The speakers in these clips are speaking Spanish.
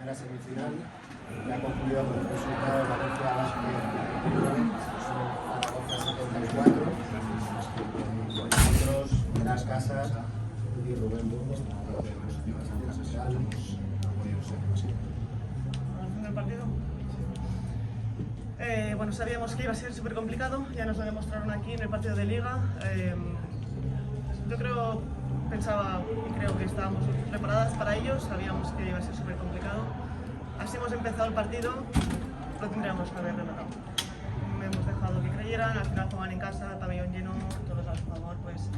primera semifinal, que ha concluido con el resultado de Valencia Basket 9, Zaragoza 74. Nosotros, de las casas, y Rubén Burgos, ¿El partido? Bueno, sabíamos que iba a ser súper complicado, ya nos lo demostraron aquí en el partido de Liga. Yo pensaba y creo que estábamos preparadas para ello, sabíamos que iba a ser súper complicado. Así hemos empezado el partido, lo tendríamos que haber rematado. Hemos dejado que creyeran, al final juegan en casa, pabellón lleno, todos a su favor, pues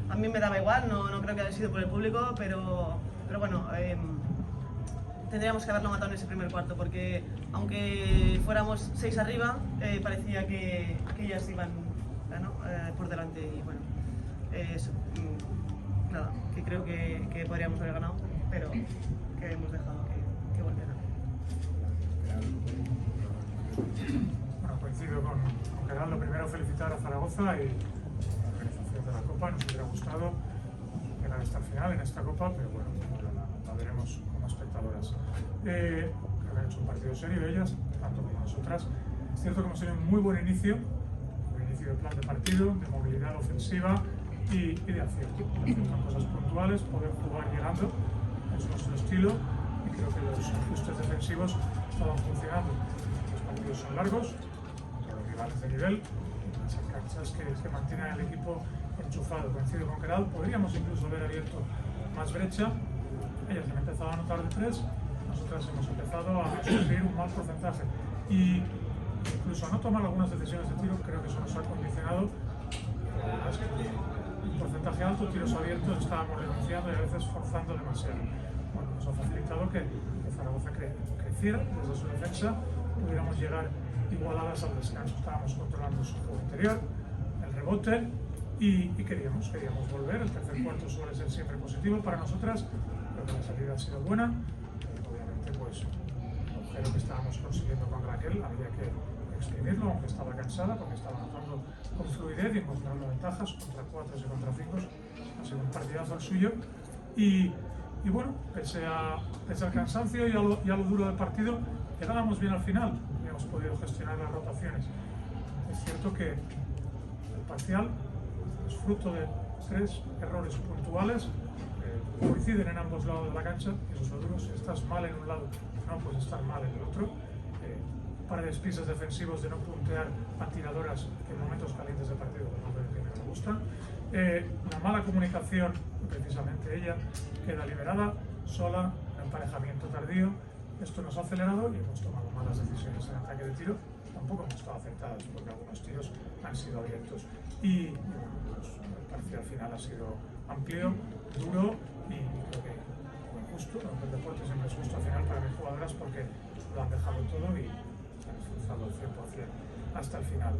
a mí me daba igual, no creo que haya sido por el público, pero bueno, tendríamos que haberlo matado en ese primer cuarto, porque aunque fuéramos 6 arriba, parecía que ellas iban por delante y bueno, eso. Nada, que creo que podríamos haber ganado, pero que hemos dejado que volvieran. Bueno, coincido con Gerardo. Lo primero, felicitar a Zaragoza y la organización de la Copa. Nos hubiera gustado llegar hasta el final en esta Copa, pero bueno, la veremos como espectadoras. Creo que han hecho un partido serio ellas, tanto como nosotras. Es cierto que hemos tenido un muy buen inicio de plan de partido, de movilidad ofensiva y de acierto. Son cosas puntuales, poder jugar llegando, es nuestro estilo, y creo que los ajustes defensivos estaban funcionando. Los partidos son largos, con los rivales de nivel, las canchas que mantienen al equipo enchufado. Coincido con Gerald, podríamos incluso haber abierto más brecha. Ellas han empezado a anotar de 3, nosotras hemos empezado a sufrir un mal porcentaje. Y incluso a no tomar algunas decisiones de tiro, creo que eso nos ha condicionado. Un porcentaje alto, tiros abiertos, estábamos renunciando y a veces forzando demasiado. Bueno, nos ha facilitado que Zaragoza creciera desde su defensa, pudiéramos llegar igualadas al descanso. Estábamos controlando su juego interior, el rebote y queríamos volver. El tercer cuarto suele ser siempre positivo para nosotras, creo que la salida ha sido buena. Obviamente, pues, el agujero que estábamos consiguiendo con Raquel había que exprimirlo, aunque estaba cansada, porque estaba anotando con fluidez y encontrando ventajas contra 4 y contra 5. Ha sido un partidazo el suyo y bueno, pese al cansancio y a lo duro del partido, llegábamos bien al final y hemos podido gestionar las rotaciones. Es cierto que el parcial es fruto de 3 errores puntuales que coinciden en ambos lados de la cancha, y eso es lo duro. Si estás mal en un lado, no puedes estar mal en el otro. Para despises defensivos de no puntear a tiradoras que en momentos calientes del partido no me gustan. Una mala comunicación, precisamente ella queda liberada, sola, emparejamiento tardío. Esto nos ha acelerado y hemos tomado malas decisiones en ataque de tiro. Tampoco hemos estado acertados porque algunos tiros han sido abiertos. Y bueno, pues, el parcial final ha sido amplio, duro y creo que justo. El deporte siempre es justo al final para mis jugadoras porque lo han dejado todo y han esforzado al 100% hasta el final.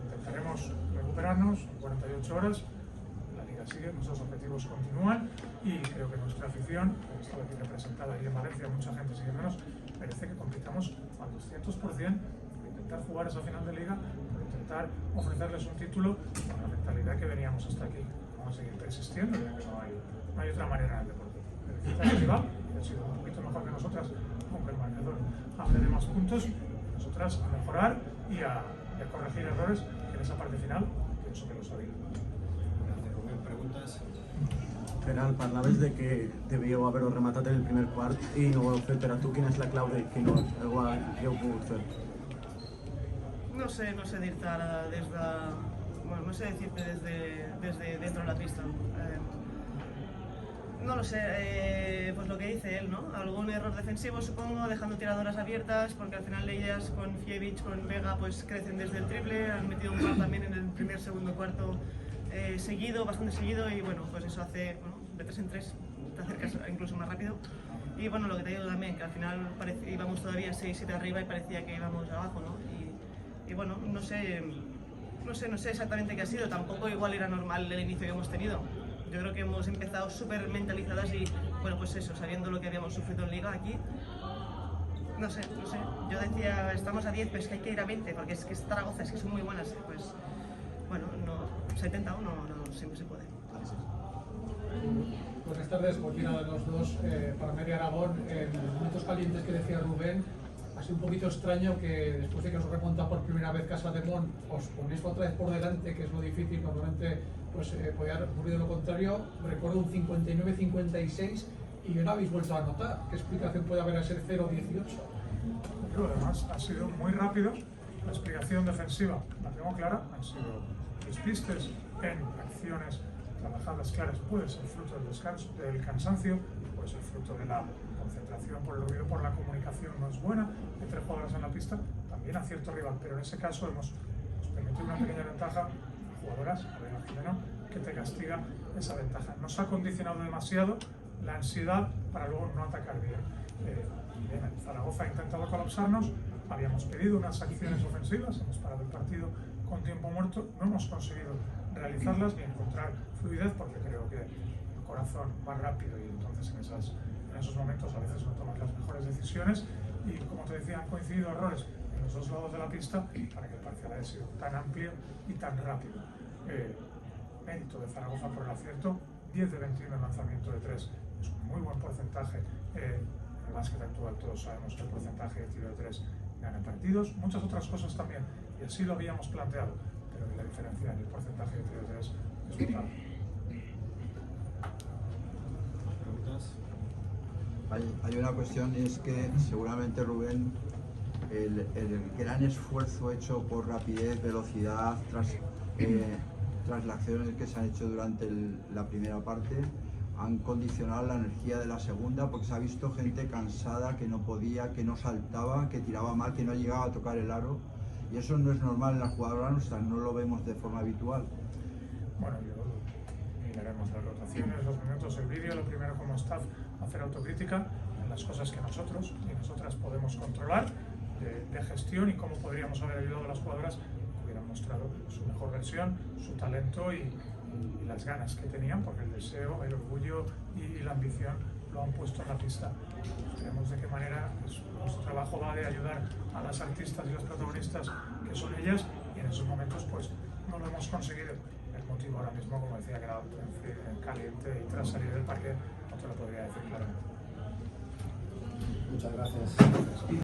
Intentaremos recuperarnos en 48 horas. La liga sigue, nuestros objetivos continúan y creo que nuestra afición, que está aquí representada ahí en Valencia, mucha gente siguiéndonos, merece que compitamos al 200% por intentar jugar esa final de liga, por intentar ofrecerles un título con la mentalidad que veníamos hasta aquí. Vamos a seguir persistiendo, ya que no hay otra manera en el deporte. El rival ha sido un poquito mejor que nosotras, aunque el marcador hable de más puntos, nosotras a mejorar y a corregir errores que en esa parte final pienso que lo sabía. Preguntes? Gerald, parlaves de que devíeu haver-ho rematat en el primer quart i no ho heu fet. Per a tu, quina és la clau de que no heu pogut fer? No sé decirte ahora bueno, no sé decirte desde dentro de la pista. No lo sé, pues lo que dice él, ¿no? Algún error defensivo, supongo, dejando tiradoras abiertas, porque al final ellas con Fievich, con Vega, pues crecen desde el triple, han metido un gol también en el primer, segundo, cuarto seguido, bastante seguido, y bueno, pues eso hace, bueno, de 3 en 3, te acercas incluso más rápido. Y bueno, lo que te digo también, que al final íbamos todavía 6-7 arriba y parecía que íbamos abajo, ¿no? Y bueno, no sé exactamente qué ha sido, tampoco igual era normal el inicio que hemos tenido. Yo creo que hemos empezado súper mentalizadas y, bueno, pues eso, sabiendo lo que habíamos sufrido en Liga aquí. No sé. Yo decía, estamos a 10, pero es que hay que ir a 20, porque es que es Zaragoza, es que son muy buenas. Pues, bueno, no, 70 o no siempre se puede. Buenas tardes, cualquiera de los dos. Para Media Aragón, en los momentos calientes que decía Rubén, ha sido un poquito extraño que después de que os remonta por primera vez Casa de Mon, os ponéis otra vez por delante, que es lo difícil. Normalmente pues, podía haber ocurrido lo contrario. Recuerdo un 59-56 y no habéis vuelto a anotar. ¿Qué explicación puede haber a ser 0-18? Pero además ha sido muy rápido. La explicación defensiva la tengo clara, han sido despistes en acciones trabajadas claras, puede ser fruto del descanso, del cansancio, puede ser fruto de la concentración por el ruido, por la comunicación no es buena entre jugadores en la pista, también a cierto rival, pero en ese caso hemos permitido una pequeña ventaja a jugadoras, a Elena Jimeno, que te castiga esa ventaja. Nos ha condicionado demasiado la ansiedad para luego no atacar bien. Zaragoza ha intentado colapsarnos, habíamos pedido unas acciones ofensivas, hemos parado el partido con tiempo muerto, no hemos conseguido realizarlas ni encontrar fluidez porque creo que el corazón va rápido y entonces en esos momentos a veces no tomas las mejores decisiones y como te decía han coincidido errores en los dos lados de la pista para que el parcial haya sido tan amplio y tan rápido. Mérito de Zaragoza por el acierto, 10 de 21 en lanzamiento de 3, es un muy buen porcentaje. En el básquet actual todos sabemos que el porcentaje de tiro de 3 gana partidos, muchas otras cosas también, y así lo habíamos planteado, pero la diferencia en el porcentaje de tiro de 3 es brutal. Hay una cuestión, y es que seguramente Rubén, el gran esfuerzo hecho por rapidez, velocidad, tras las acciones que se han hecho durante la primera parte, han condicionado la energía de la segunda, porque se ha visto gente cansada, que no podía, que no saltaba, que tiraba mal, que no llegaba a tocar el aro, y eso no es normal en la jugadora nuestra, no lo vemos de forma habitual. Bueno, miraremos las rotaciones, los minutos, el vídeo, lo primero como staff, hacer autocrítica en las cosas que nosotros y nosotras podemos controlar, de gestión y cómo podríamos haber ayudado a las jugadoras que hubieran mostrado su mejor versión, su talento y las ganas que tenían, porque el deseo, el orgullo y la ambición lo han puesto en la pista. Veremos de qué manera nuestro trabajo va de ayudar a las artistas y las protagonistas que son ellas, y en esos momentos pues no lo hemos conseguido. El motivo ahora mismo, como decía, que era en caliente y tras salir del parque, no te lo podría decir claramente. Muchas gracias.